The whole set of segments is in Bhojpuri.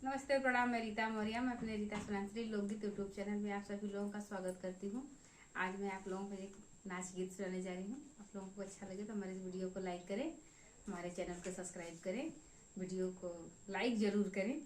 नमस्ते, प्रणाम। मैं रीता मौर्य। मैं अपने रीता सुनांचली लोकगीत यूट्यूब चैनल में आप सभी लोगों का स्वागत करती हूँ। आज मैं आप लोगों को एक नाच गीत सुनाने जा रही हूँ। आप लोगों को अच्छा लगे तो हमारे इस वीडियो को लाइक करें, हमारे चैनल को सब्सक्राइब करें, वीडियो को लाइक जरूर करें।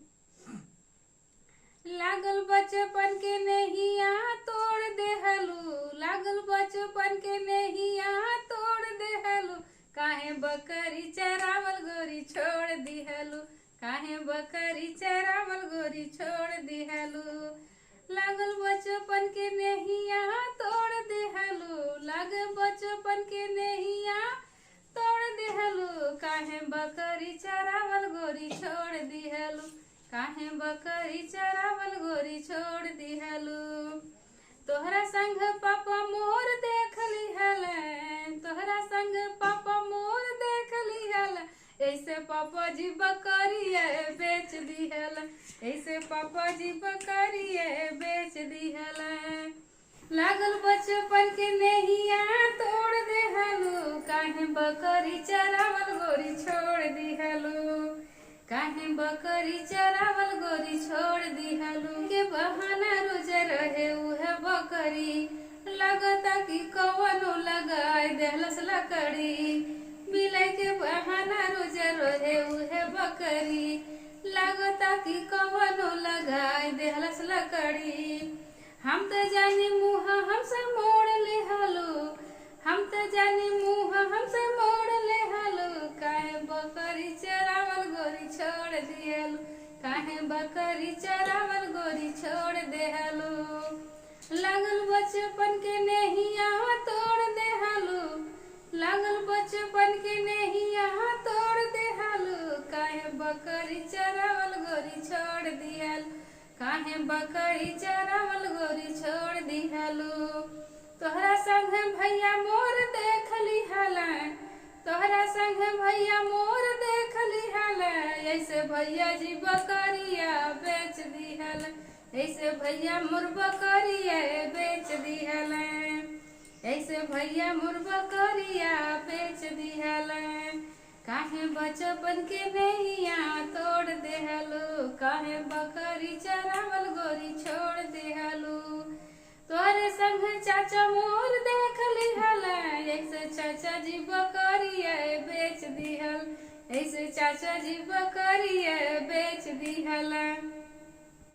लागल बचपन के नैया तोड़ देहलू, लागल बचपन के नैया तोड़ देहलू, काहे बकरी चरावल गोरी छोड़ दिहलू, काहे बकरी चरावल गोरी छोड़ दिहलू। लागल बचपन के नैया तोड़ देहलू, लागल बचपन के नैया तोड़ देहलू, काहे बकरी चरावल गोरी छोड़ दिहलू, काहे बकरी चरावल गोरी छोड़ दिहलू। तोहरा संग पापा मोर देख लिहल, तोहरा संग पापा मोर देख लिहल, ऐसे पापा जी बकरिया बेच दिहल, ऐसे पापा जी बकरिया बेच दिहल। लागल बचपन के नैया तोड़ देहलू, काहे बकरी चरावल गोरी छोड़ दिहलू, काहे बकरी चरावल गोरी छोड़ दिहलू। के बहाना रोज रहे उहे बकरी, लगता कि कवनो लगाए देहलस लकड़ी। बिलाई के बहाना रोज रहे उहे बकरी, लगता कि कवनो लगाए देहलस लकड़ी। हम तो जानी मुँह हमसे मोड़ ले हालो, हम तो जानी मुँह हमसे मोड़ ले हालो, काहे बकरी चरावल गोरी छोड़ दिहलू, काहे बकरी चरावल गोरी छोड़ देहलू। लागल बचपन के नैया तोड़ देहलू, लागल बचपन के नैया तोड़ देहलू, काहे बकरी चरावल गोरी छोड़ दिहलू, काहे बकरी चरावल गोरी छोड़ दिहलू। तोहरा संग भैया मोर देख लिहल, तोहरा संग भैया मोर देख लिहल, ऐसे भैया जी बकरिया बेच दिहल, ऐसे भैया मोर बकरिया बेच दिहल, ऐसे भैया मोर बकरिया बेच दिहल। काहे बचपन के नैया तोड़ देहलू, काहे बकरी चरावल गोरी छोड़ देहलू। तोहरे संग चाचा मोर देख लिहल, ऐसे चाचा जी बकरिया बेच दिहल, ऐसे चाचा जी बकरिया